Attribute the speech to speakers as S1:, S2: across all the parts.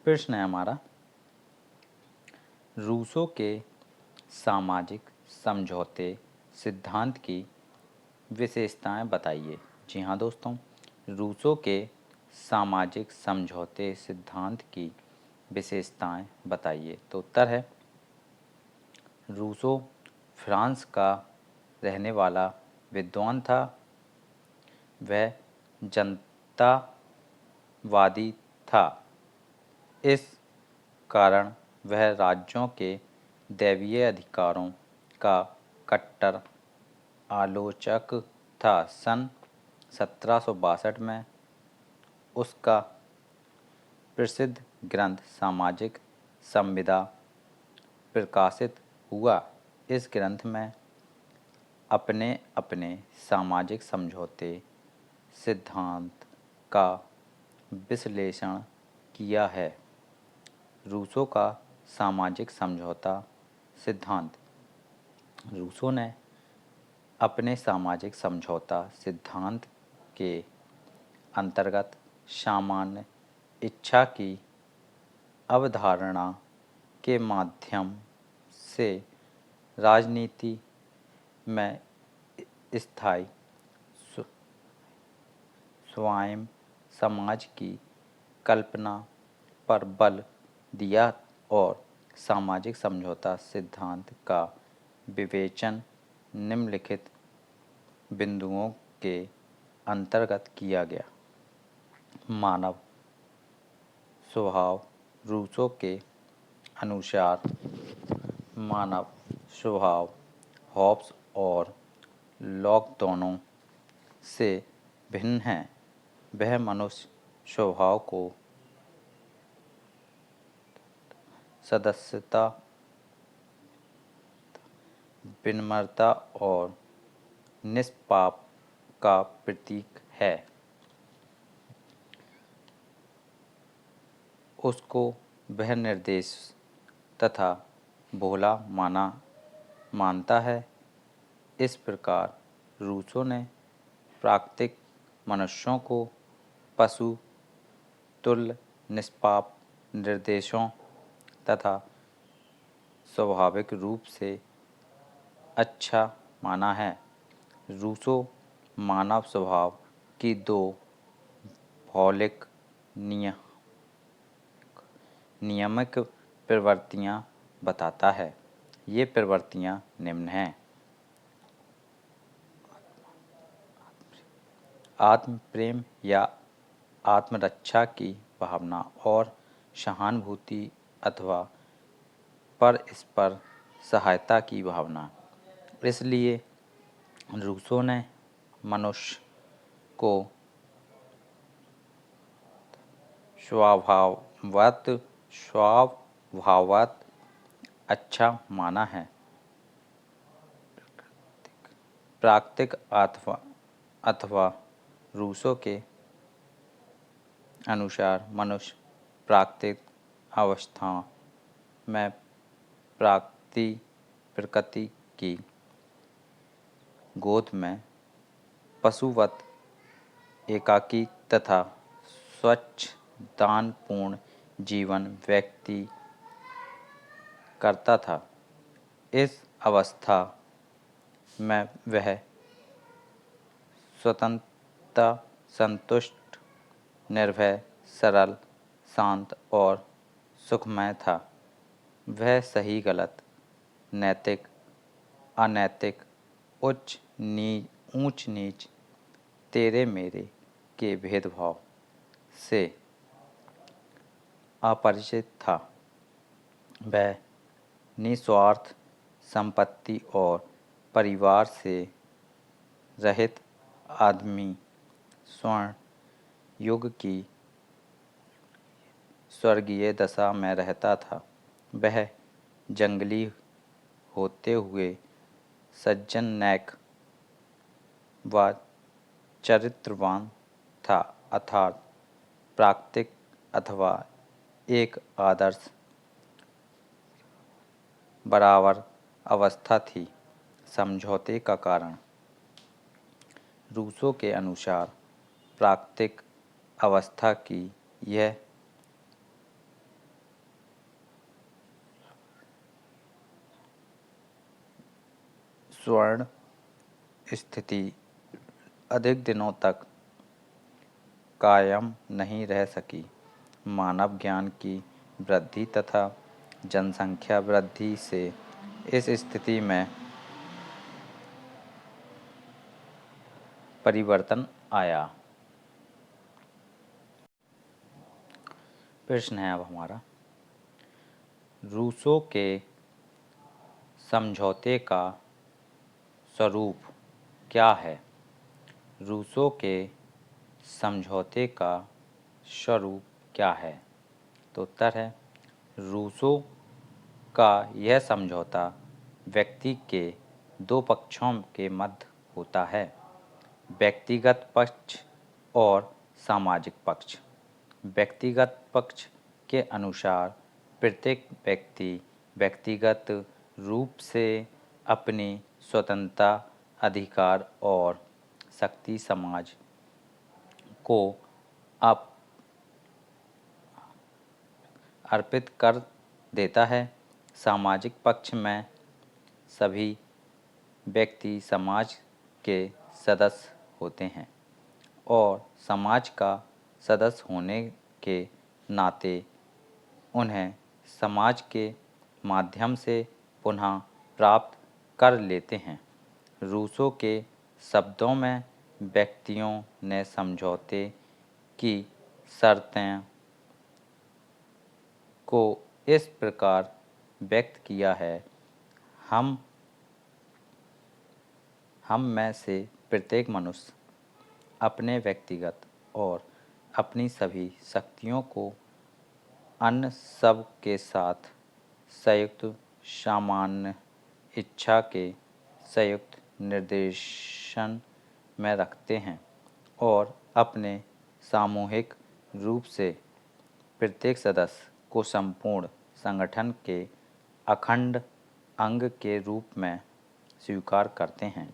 S1: प्रश्न है हमारा, रूसो के सामाजिक समझौते सिद्धांत की विशेषताएं बताइए। जी हाँ दोस्तों, रूसो के सामाजिक समझौते सिद्धांत की विशेषताएं बताइए। तो उत्तर है, रूसो फ्रांस का रहने वाला विद्वान था। वह जनतावादी था। इस कारण वह राज्यों के दैवीय अधिकारों का कट्टर आलोचक था। सन 1762 में उसका प्रसिद्ध ग्रंथ सामाजिक संविदा प्रकाशित हुआ। इस ग्रंथ में अपने अपने सामाजिक समझौते सिद्धांत का विश्लेषण किया है। रूसो का सामाजिक समझौता सिद्धांत। रूसो ने अपने सामाजिक समझौता सिद्धांत के अंतर्गत सामान्य इच्छा की अवधारणा के माध्यम से राजनीति में स्थायी स्वायत्त समाज की कल्पना पर बल दिया और सामाजिक समझौता सिद्धांत का विवेचन निम्नलिखित बिंदुओं के अंतर्गत किया गया। मानव स्वभाव। रूसो के अनुसार मानव स्वभाव हॉब्स और लॉक दोनों से भिन्न है। वह मनुष्य स्वभाव को सदस्यता, विनम्रता और निष्पाप का प्रतीक है। उसको वह निर्देश तथा भोला मानता है। इस प्रकार रूसो ने प्राकृतिक मनुष्यों को पशु तुल्य निष्पाप, निर्देशों तथा स्वाभाविक रूप से अच्छा माना है। रूसो मानव स्वभाव की दो मौलिक नियमिक प्रवृत्तियां बताता है। ये प्रवृत्तियां निम्न हैं। आत्म प्रेम या आत्मरक्षा की भावना और सहानुभूति अथवा परस्पर सहायता की भावना। इसलिए रूसो ने मनुष्य को स्वभावत अच्छा माना है। प्राकृतिक अथवा रूसो के अनुसार मनुष्य प्राकृतिक अवस्था में प्रकृति की गोद में पशुवत एकाकी तथा स्वच्छ दानपूर्ण जीवन व्यक्ति करता था। इस अवस्था में वह स्वतंत्रता, संतुष्ट, निर्भय, सरल, शांत और सुखमय था। वह सही गलत, नैतिक अनैतिक, ऊंच नीच, तेरे मेरे के भेदभाव से अपरिचित था। वह निस्वार्थ संपत्ति और परिवार से रहित आदमी स्वर्ण युग की स्वर्गीय दशा में रहता था। वह जंगली होते हुए सज्जन, नेक व चरित्रवान था, अर्थात प्राकृतिक अथवा एक आदर्श बराबर अवस्था थी। समझौते का कारण। रूसो के अनुसार प्राकृतिक अवस्था की यह स्वर्ण स्थिति अधिक दिनों तक कायम नहीं रह सकी। मानव ज्ञान की वृद्धि तथा जनसंख्या वृद्धि से इस स्थिति में परिवर्तन आया। प्रश्न है अब हमारा, रूसो के समझौते का स्वरूप क्या है? रूसो के समझौते का स्वरूप क्या है? तो उत्तर है, रूसो का यह समझौता व्यक्ति के दो पक्षों के मध्य होता है, व्यक्तिगत पक्ष और सामाजिक पक्ष। व्यक्तिगत पक्ष के अनुसार प्रत्येक व्यक्ति व्यक्तिगत रूप से अपनी स्वतंत्रता, अधिकार और शक्ति समाज को अर्पित कर देता है। सामाजिक पक्ष में सभी व्यक्ति समाज के सदस्य होते हैं और समाज का सदस्य होने के नाते उन्हें समाज के माध्यम से पुनः प्राप्त कर लेते हैं। रूसो के शब्दों में व्यक्तियों ने समझौते की शर्तें को इस प्रकार व्यक्त किया है, हम में से प्रत्येक मनुष्य अपने व्यक्तिगत और अपनी सभी शक्तियों को अन्य सब के साथ संयुक्त सामान्य इच्छा के संयुक्त निर्देशन में रखते हैं और अपने सामूहिक रूप से प्रत्येक सदस्य को संपूर्ण संगठन के अखंड अंग के रूप में स्वीकार करते हैं।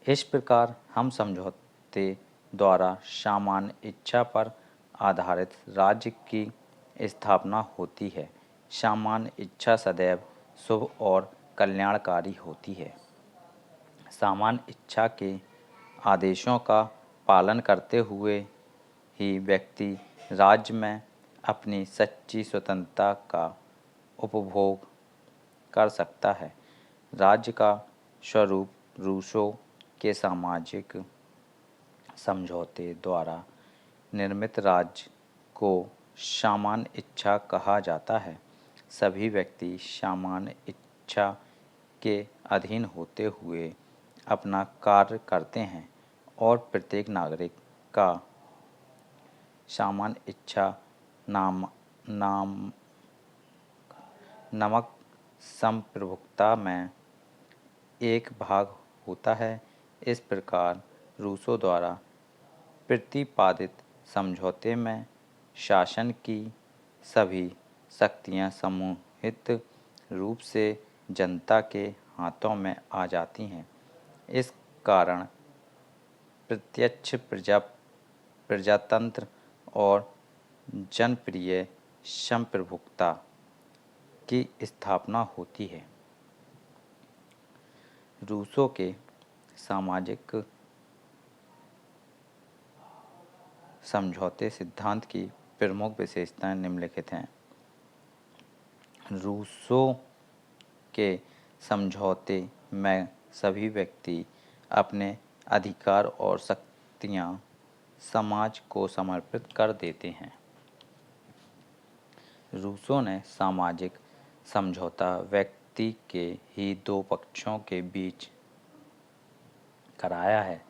S1: इस प्रकार हम समझौते द्वारा सामान्य इच्छा पर आधारित राज्य की स्थापना होती है। सामान्य इच्छा सदैव शुभ और कल्याणकारी होती है। सामान्य इच्छा के आदेशों का पालन करते हुए ही व्यक्ति राज्य में अपनी सच्ची स्वतंत्रता का उपभोग कर सकता है। राज्य का स्वरूप रूसो के सामाजिक समझौते द्वारा निर्मित राज्य को सामान्य इच्छा कहा जाता है। सभी व्यक्ति सामान्य इच्छा के अधीन होते हुए अपना कार्य करते हैं और प्रत्येक नागरिक का सामान्य इच्छा नमक संप्रभुता में एक भाग होता है। इस प्रकार रूसो द्वारा प्रतिपादित समझौते में शासन की सभी शक्तियां समूहित रूप से जनता के हाथों में आ जाती हैं। इस कारण प्रत्यक्ष प्रजातंत्र और जनप्रिय संप्रभुता की स्थापना होती है। रूसो के सामाजिक समझौते सिद्धांत की प्रमुख विशेषताएं निम्नलिखित हैं। रूसो के समझौते में सभी व्यक्ति अपने अधिकार और शक्तियां समाज को समर्पित कर देते हैं। रूसो ने सामाजिक समझौता व्यक्ति के ही दो पक्षों के बीच कराया है।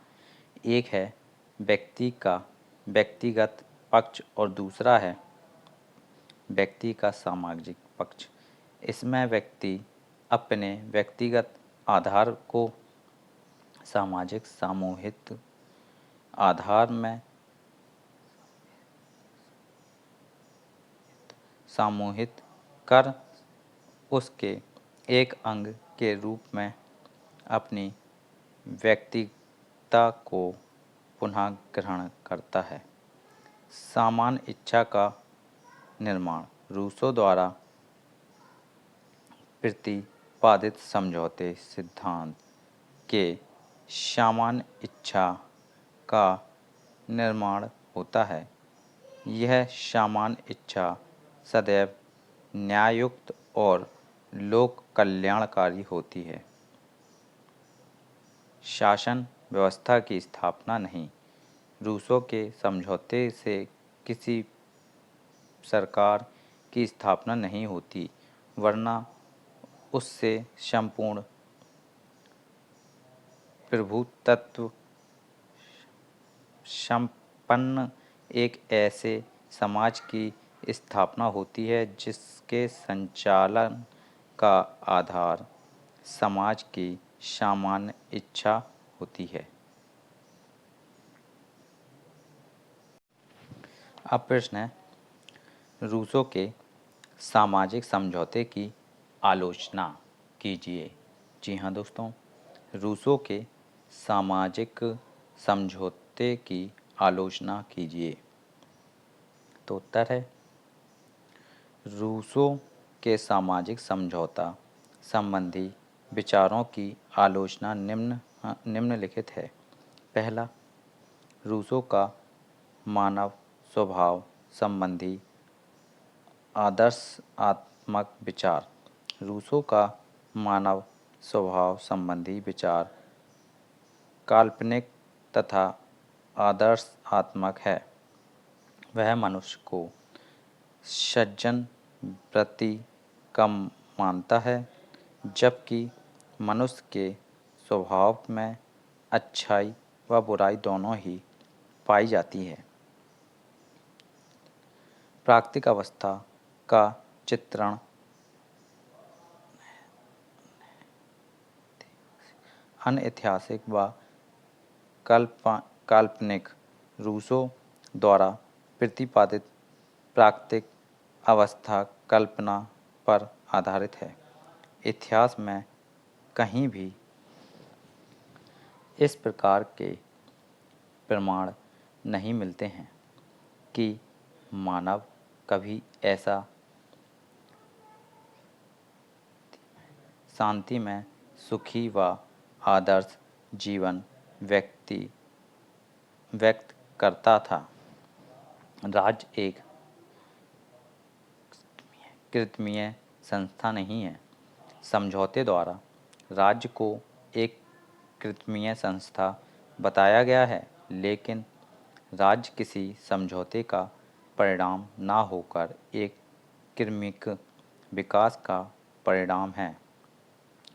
S1: एक है व्यक्ति का व्यक्तिगत पक्ष और दूसरा है व्यक्ति का सामाजिक पक्ष। इसमें व्यक्ति अपने व्यक्तिगत आधार को सामाजिक सामूहिक आधार में समूहित कर उसके एक अंग के रूप में अपनी व्यक्तिगतता को पुनः ग्रहण करता है। सामान्य इच्छा का निर्माण रूसो द्वारा प्रतिपादित समझौते सिद्धांत के सामान्य इच्छा का निर्माण होता है। यह सामान्य इच्छा सदैव न्याययुक्त और लोक कल्याणकारी होती है। शासन व्यवस्था की स्थापना नहीं। रूसों के समझौते से किसी सरकार की स्थापना नहीं होती, वरना उससे संपूर्ण प्रभुत्व संपन्न एक ऐसे समाज की स्थापना होती है जिसके संचालन का आधार समाज की सामान्य इच्छा होती है। अब प्रश्न है, रूसों के सामाजिक समझौते की आलोचना कीजिए। जी हाँ दोस्तों, रूसों के सामाजिक समझौते की आलोचना कीजिए। तो उत्तर है, रूसों के सामाजिक समझौता संबंधी विचारों की आलोचना निम्नलिखित है। पहला, रूसों का मानव स्वभाव संबंधी आदर्शात्मक विचार। रूसों का मानव स्वभाव संबंधी विचार काल्पनिक तथा आदर्शात्मक है। वह मनुष्य को सज्जन वृत्ति का मानता है, जबकि मनुष्य के स्वभाव में अच्छाई व बुराई दोनों ही पाई जाती है। प्राकृतिक अवस्था का चित्रण अनैतिहासिक व काल्पनिक रूसों द्वारा प्रतिपादित प्राकृतिक अवस्था कल्पना पर आधारित है। इतिहास में कहीं भी इस प्रकार के प्रमाण नहीं मिलते हैं कि मानव कभी ऐसा शांति में सुखी व आदर्श जीवन व्यक्त करता था। राज्य एक कृत्रिम संस्था नहीं है। समझौते द्वारा राज्य को एक कृत्रिम संस्था बताया गया है, लेकिन राज्य किसी समझौते का परिणाम ना होकर एक क्रमिक विकास का परिणाम है,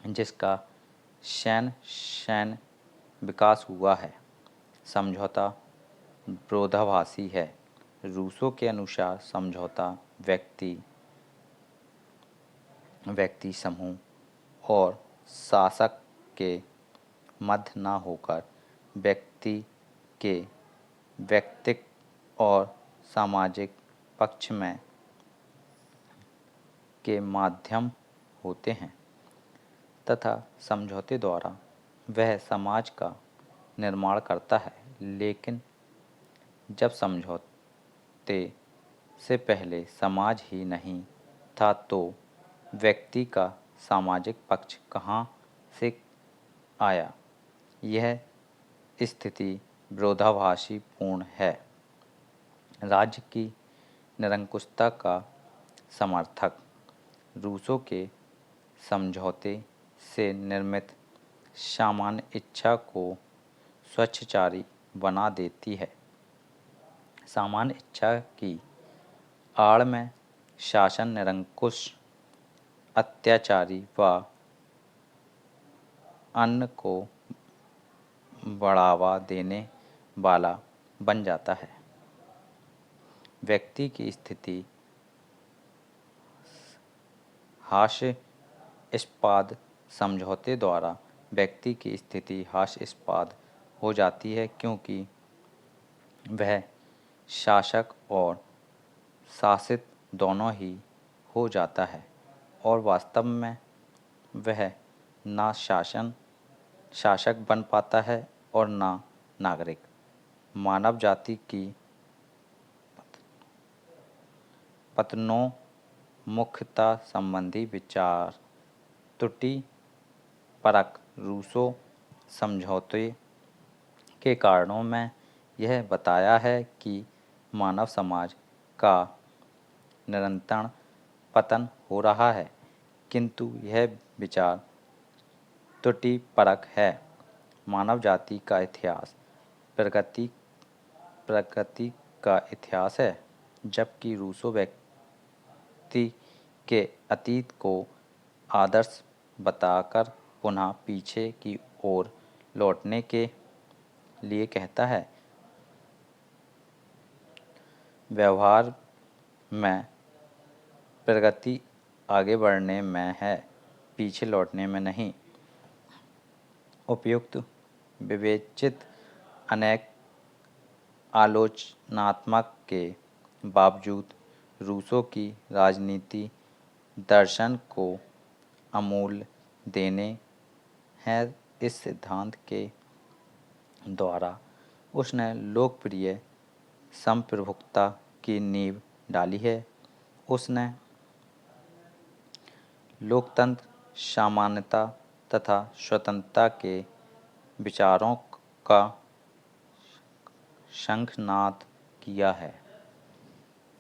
S1: जिसका शैन विकास हुआ है। समझौता विरोधाभासी है। रूसों के अनुसार समझौता व्यक्ति समूह और शासक के मध्य न होकर व्यक्ति के व्यक्तिक और सामाजिक पक्ष में के माध्यम होते हैं तथा समझौते द्वारा वह समाज का निर्माण करता है। लेकिन जब समझौते से पहले समाज ही नहीं था, तो व्यक्ति का सामाजिक पक्ष कहाँ से आया? यह स्थिति विरोधाभासी पूर्ण है। राज्य की निरंकुशता का समर्थक रूसों के समझौते से निर्मित सामान्य इच्छा को स्वैच्छाचारी बना देती है। सामान्य इच्छा की आड़ में शासन निरंकुश, अत्याचारी व अन्य को बढ़ावा देने वाला बन जाता है। व्यक्ति की स्थिति हास्यास्पद समझौते द्वारा व्यक्ति की स्थिति हास्यास्पद हो जाती है, क्योंकि वह शासक और शासित दोनों ही हो जाता है और वास्तव में वह ना शासक बन पाता है और ना नागरिक। मानव जाति की पतनोन्मुखता संबंधी विचार त्रुटि परक रूसो समझौते के कारणों में यह बताया है कि मानव समाज का निरंतर पतन हो रहा है, किंतु यह विचार त्रुटिपरक है। मानव जाति का इतिहास प्रगति प्रगति का इतिहास है, जबकि रूसो व्यक्ति के अतीत को आदर्श बताकर पुनः पीछे की ओर लौटने के लिए कहता है। व्यवहार में प्रगति आगे बढ़ने में है, पीछे लौटने में नहीं। उपयुक्त विवेचित अनेक आलोचनात्मक के बावजूद रूसो की राजनीति दर्शन को अमूल्य देने हैं। इस सिद्धांत के द्वारा उसने लोकप्रिय संप्रभुता की नींव डाली है। उसने लोकतंत्र, समानता तथा स्वतंत्रता के विचारों का शंखनाद किया है।